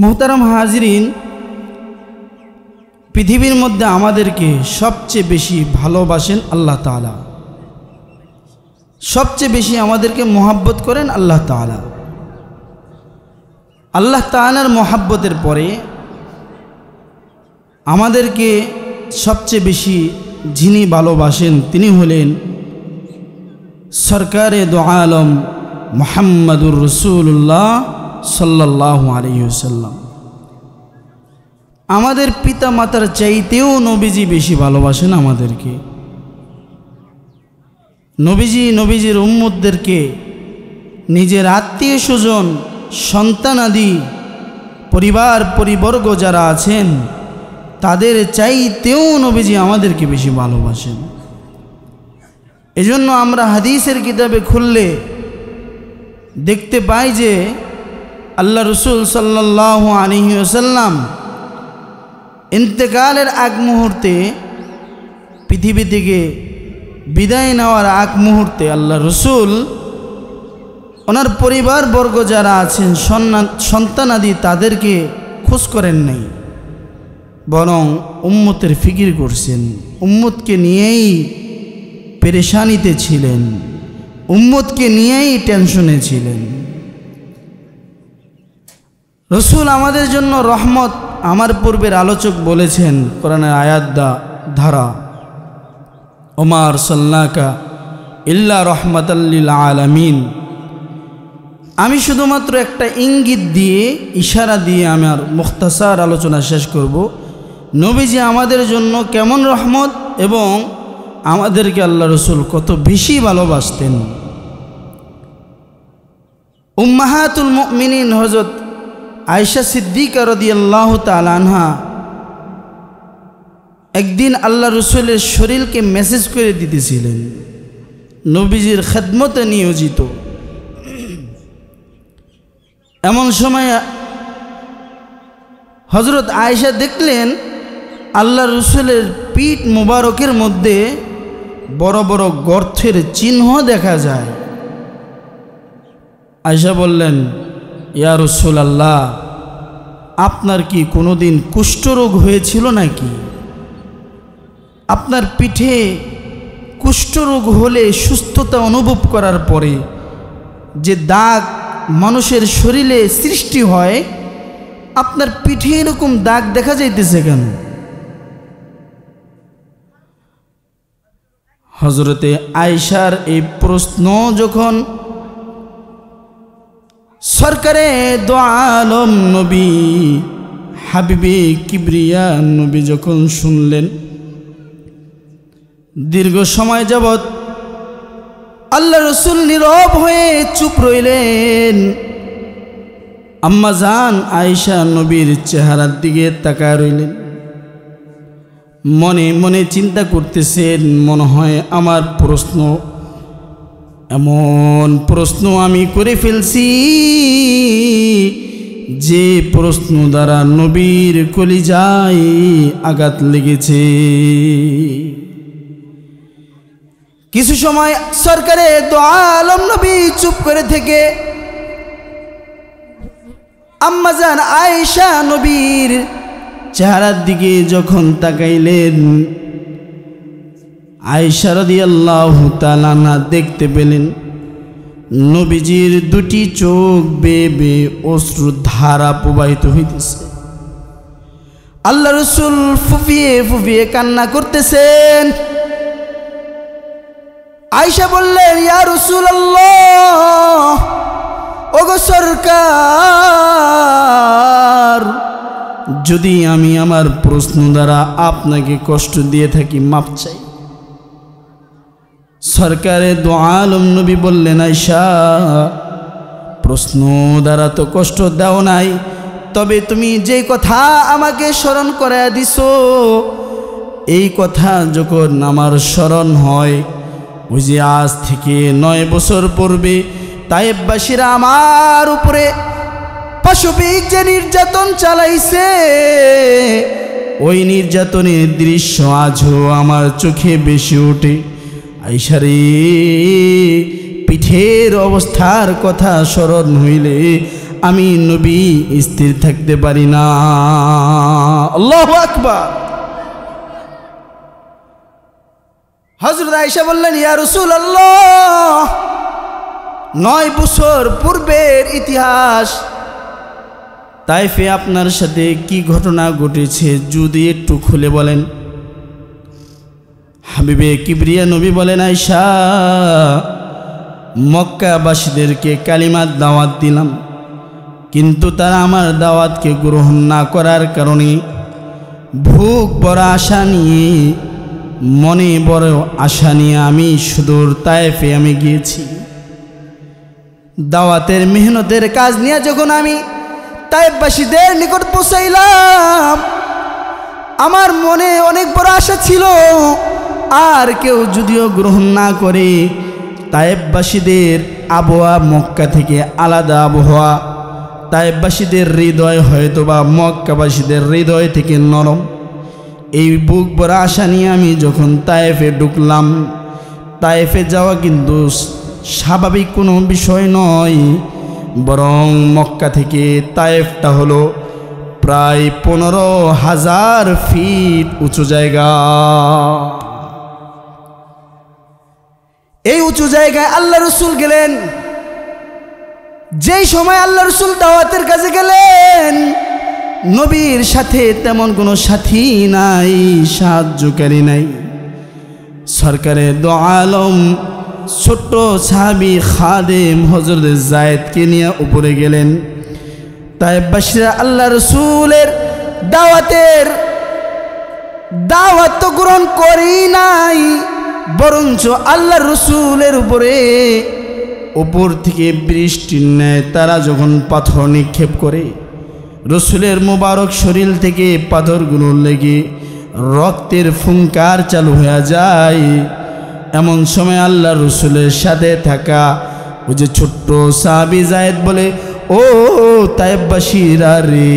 মোহতারাম হাজিরিন, পৃথিবীর মধ্যে আমাদেরকে সবচেয়ে বেশি ভালোবাসেন আল্লাহ তাআলা, সবচেয়ে বেশি আমাদেরকে মহব্বত করেন আল্লাহ তাআলা। আল্লাহ তাআলার মহব্বতের পরে আমাদেরকে সবচেয়ে বেশি যিনি ভালোবাসেন তিনি হলেন সরকারে দো আলম মুহাম্মাদুর রাসূলুল্লাহ সাল্লাল্লাহু আলাইহি ওয়াসাল্লাম। আমাদের পিতা মাতার চাইতেও নবীজি বেশি ভালোবাসেন আমাদেরকে। নবীজির উম্মতদেরকে নিজের আত্মীয় স্বজন, সন্তানাদি, পরিবর্গ যারা আছেন তাদের চাইতেও নবীজি আমাদেরকে বেশি ভালোবাসেন। এজন্য আমরা হাদিসের কিতাবে খুললে দেখতে পাই যে আল্লাহ রসুল সাল্লাল্লাহু আলাইহি ওয়াসাল্লাম ইন্তেকালের আগ মুহূর্তে, পৃথিবী থেকে বিদায় নেওয়ার আগ মুহূর্তে আল্লাহ রসুল ওনার পরিবারবর্গ যারা আছেন, সন্তানাদি, তাদেরকে খোঁজ করেন নাই, বরং উম্মতের ফিকির করছেন। উম্মতকে নিয়েই পেরেশানিতে ছিলেন, উম্মতকে নিয়েই টেনশনে ছিলেন। রসুল আমাদের জন্য রহমত। আমার পূর্বের আলোচক বলেছেন কোরআনের আয়াত ধারা, ওমা আরসালনাকা ইল্লা রাহমাতাল লিল আলামিন। আমি শুধুমাত্র একটা ইঙ্গিত দিয়ে, ইশারা দিয়ে আমার মুখতাসার আলোচনা শেষ করব। নবীজি আমাদের জন্য কেমন রহমত এবং আমাদেরকে আল্লাহ রসুল কত বেশি ভালোবাসতেন। উম্মাহাতুল মুমিনিন হযরত আয়েশা সিদ্দিকা রাদিয়াল্লাহু তাআলা আনহা একদিন আল্লাহ রসুলের শরীরকে মেসেজ করে দিতেছিলেন, নবীজির খেদমতে নিয়োজিত। এমন সময় হযরত আয়েশা দেখলেন আল্লাহ রসুলের পিঠ মুবারকের মধ্যে বড় বড় গর্তের চিহ্ন দেখা যায়। আয়েশা বললেন, ইয়া রাসূলুল্লাহ, আপনার কি কোনোদিন কুষ্ঠরোগ হয়েছিল নাকি? আপনার পিঠে কুষ্ঠরোগ হলে সুস্থতা অনুভব করার পরে যে দাগ মানুষের শরীরে সৃষ্টি হয়, আপনার পিঠে এরকম দাগ দেখা যাইতেছে কেন? হযরতে আয়েশার এই প্রশ্ন যখন সরকারে দো আলম নবী হাবিবে কিবরিয়া নবী যখন শুনলেন, দীর্ঘ সময় যাবৎ আল্লাহ রসুল নীরব হয়ে চুপ রইলেন। আম্মা জান আয়েশা নবীর চেহারার দিকে তাকায় রইলেন, মনে মনে চিন্তা করতেছেন, মনে হয় আমার প্রশ্ন, এমন প্রশ্ন আমি করে ফেলছি যে প্রশ্ন দ্বারা নবীর কলিজায় আঘাত লেগেছে। কিছু সময় সরকারে দো আলম নবী চুপ করে থেকে আম্মা জান আয়েশা নবীর চেহারার দিকে যখন তাকাইলেন, আয়েশা রাদিয়াল্লাহু তাআলা আনহা দেখতে পেলেন নবীজির দুটি চোখ বেয়ে বেয়ে অশ্রু ধারা প্রবাহিত হইতেছে। আল্লাহ রসুল ফুফিয়ে ফুফিয়ে কান্না করতেছেন। আয়েশা বললেন, ইয়া রাসূলুল্লাহ, ওগো সরকার, যদি আমি আমার প্রশ্ন দ্বারা আপনাকে কষ্ট দিয়ে থাকি মাপ চাই। সরকারে দো আলম নবী বললেন, আয়েশা, প্রশ্ন দ্বারা তো কষ্ট দাও নাই, তবে তুমি যে কথা আমাকে স্মরণ করায়া দিছো, এই কথা যখন আমার স্মরণ হয়, ওই যে আজ থেকে 9 বছর পূর্বে তায়েববাসীরা আমার উপরে পাশবিক যে নির্যাতন চালাইছে, ওই নির্যাতনের দৃশ্য আজও আমার চোখে বেশি ওঠে। আয়েশা রে, পিঠের অবস্থার কথা স্মরণ হইলে আমি নবী স্থির থাকতে পারি না। আল্লাহু আকবার। হযরত আয়েশা বললেন, ইয়া রাসূলুল্লাহ, 9 বছর পূর্বের ইতিহাস, তাইফে আপনার সাথে কি ঘটনা ঘটেছে যদি একটু খুলে বলেন। হাবিবে কিবরিয়া নবী বলেন, আয়েশা, মক্কাবাসীদেরকে কালিমার দাওয়াত দিলাম, কিন্তু তারা আমার দাওয়াতকে গ্রহণ না করার কারণে ভুক বড় আশা নিয়ে, মনে বড় আশা নিয়ে আমি সুদূর তায়েফে আমি গিয়েছি। দাওয়াতের মেহনতের কাজ নিয়ে যখন আমি তায়েফবাসীদের নিকট পৌঁছাইলাম, আমার মনে অনেক বড় আশা ছিল, আর কেউ যদিও গ্রহণ না করে, তায়েফবাসীদের আবহাওয়া মক্কা থেকে আলাদা আবহাওয়া, তায়েফবাসীদের হৃদয় হয়তোবা মক্কাবাসীদের হৃদয় থেকে নরম। এই বুক ভরা আশা নিয়ে আমি যখন তায়েফে ঢুকলাম, তায়েফে যাওয়া কিন্তু স্বাভাবিক কোনো বিষয় নয়, বরং মক্কা থেকে তায়েফটা হলো প্রায় 15,000 ফিট উঁচু জায়গা। এই উঁচু জায়গায় আল্লাহ রসুল গেলেন। যেই সময় আল্লাহ রসুল দাওয়াতের কাজে গেলেন, নবীর সাথে তেমন কোনো সাথী নাই, সাহায্যকারী নাই। সরকারে দো আলম ছোট্ট সাহাবী খাদেম হযরত যায়েদকে নিয়ে উপরে গেলেন। তায়েফবাসীরা আল্লাহ রসুলের দাওয়াত তো গ্রহণ করি নাই, বরঞ্চ আল্লাহ রসুলের উপর থেকে বৃষ্টির ন্যায় তারা যখন পাথর নিক্ষেপ করে, রসুলের মোবারক শরীর থেকে পাথরগুলো লেগে রক্তের ফুঙ্কার চালু হয়ে যায়। এমন সময় আল্লাহ রসুলের সাথে থাকা ওই যে ছোট্ট সাহাবী যায়েদ বলে, ও তায়েফবাসীরা রে,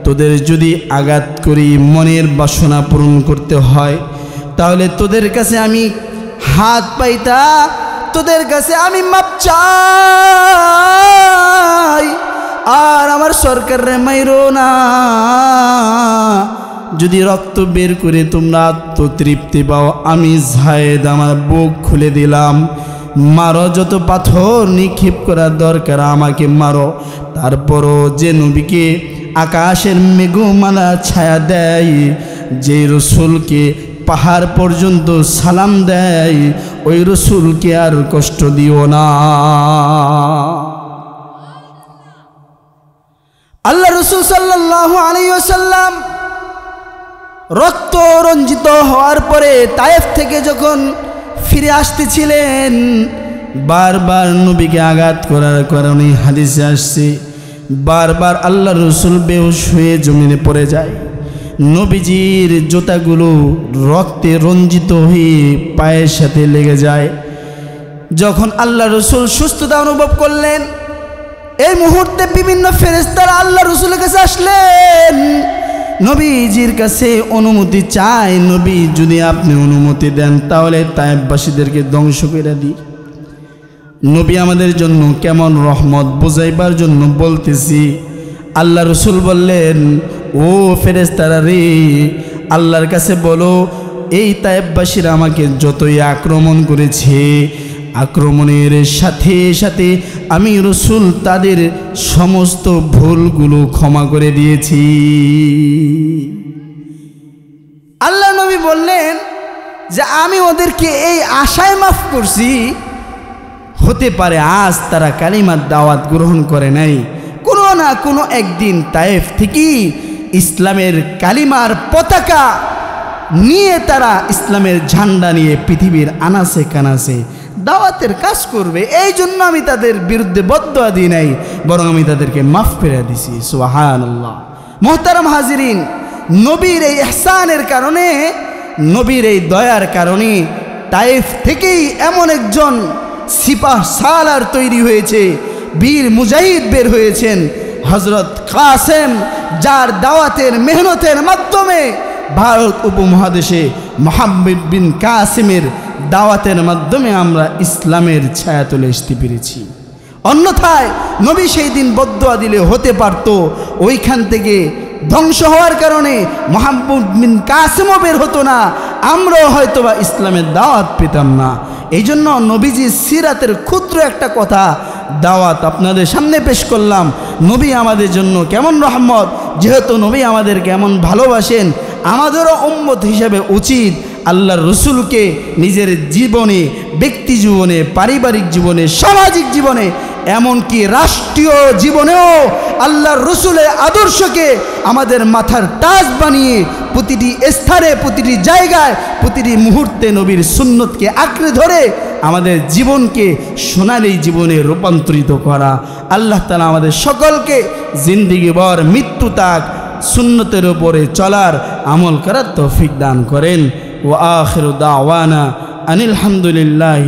তোদের যদি আঘাত করি মনের বাসনা পূরণ করতে হয়, তাহলে তোদের কাছে আমি হাত পাইতা, তোদের কাছে আমি মাপ চাই, আর আমার সরকারে মাইরো না। যদি রক্ত বের করে তোমরা আত্মতৃপ্তি পাও, আমি যায়েদ আমার বুক খুলে দিলাম, মারো, যত পাথর নিক্ষেপ করার দরকার আমাকে মারো। তারপরও যে নবীকে আকাশের মেঘমালা ছায়া দেয়, যে রসুলকে পাহাড় পর্যন্ত সালাম দেয়, ওই রসুলকে আর কষ্ট দিও না। আল্লাহ রসুল সাল্লাল্লাহু আলাইহি ওয়াসাল্লাম রক্ত রঞ্জিত হওয়ার পরে তায়েফ থেকে যখন ফিরে আসতেছিলেন, বারবার নবীকে আঘাত করার কারণে হাদিসে আসছে, বারবার আল্লাহ রসুল বেহুশ হয়ে জমিনে পড়ে যায়। নবীজির জুতাগুলো রক্তে রঞ্জিত হয়ে পায়ের সাথে লেগে যায়। যখন আল্লাহ রসুল সুস্থতা অনুভব করলেন, এই মুহূর্তে বিভিন্ন ফেরেশতারা আল্লাহ রসুলের কাছে আসলেন, নবীজির কাছে অনুমতি চায়, নবী যদি আপনি অনুমতি দেন তাহলে তায়েফবাসীদেরকে ধ্বংস করে দিই। নবী আমাদের জন্য কেমন রহমত বোঝাইবার জন্য বলতেছি। আল্লাহ রসুল বললেন, ও ফেরেশতারা রে, আল্লাহর কাছে বলো, এই তায়েফবাসীরা আমাকে যতই আক্রমণ করেছে, আক্রমণের সাথে সাথে আমি রসুল তাদের সমস্ত ভুলগুলো ক্ষমা করে দিয়েছি। আল্লাহ নবী বললেন যে আমি ওদেরকে এই আশায় মাফ করছি, হতে পারে আজ তারা কালিমার দাওয়াত গ্রহণ করে নাই, কোনো না কোনো একদিন তায়েফ থেকে ইসলামের কালিমার পতাকা নিয়ে তারা ইসলামের ঝান্ডা নিয়ে পৃথিবীর আনাচে কানাচে দাওয়াতের কাজ করবে। এই জন্য আমি তাদের বিরুদ্ধে বদদোয়া দিই নাই, বরং আমি তাদেরকে মাফ করে দিছি। সুবহানাল্লাহ। মুহতারাম হাজিরিন, নবীর এই ইহসানের কারণে, নবীর এই দয়ার কারণে তায়েফ থেকেই এমন একজন সিপাহ সালার তৈরি হয়েছে, বীর মুজাহিদ বের হয়েছেন, হযরত কাসেম, যার দাওয়াতের মেহনতের মাধ্যমে ভারত উপমহাদেশে মুহাম্মদ বিন কাসেমের দাওয়াতের মাধ্যমে আমরা ইসলামের ছায়া তুলে আসতে পেরেছি। অন্যথায় নবী সেই দিন বদদুয়া দিলে হতে পারত ওইখান থেকে ধ্বংস হওয়ার কারণে মুহাম্মদ বিন কাসিমও বের হতো না, আমরাও হয়তোবা ইসলামের দাওয়াত পেতাম না। এই জন্য নবীজির সিরাতের ক্ষুদ্র একটা কথা দাওয়াত আপনাদের সামনে পেশ করলাম। নবী আমাদের জন্য কেমন রহমত, যেহেতু নবী আমাদের কেমন ভালোবাসেন, আমাদেরও উম্মত হিসেবে উচিত আল্লাহর রসুলকে নিজের জীবনে, ব্যক্তি জীবনে, পারিবারিক জীবনে, সামাজিক জীবনে, এমনকি রাষ্ট্রীয় জীবনেও আল্লাহর রসুলের আদর্শকে আমাদের মাথার তাজ বানিয়ে প্রতিটি স্থানে, প্রতিটি জায়গায়, প্রতিটি মুহূর্তে নবীর সুন্নতকে আঁকড়ে ধরে আমাদের জীবনকে সোনালী জীবনে রূপান্তরিত করা। আল্লাহ তাআলা আমাদের সকলকে জিন্দিগিভর মৃত্যু তাক সুন্নতের উপরে চলার, আমল করার তৌফিক দান করেন। ওয়া আখিরু দাওয়ানা আনিল হামদুলিল্লাহ।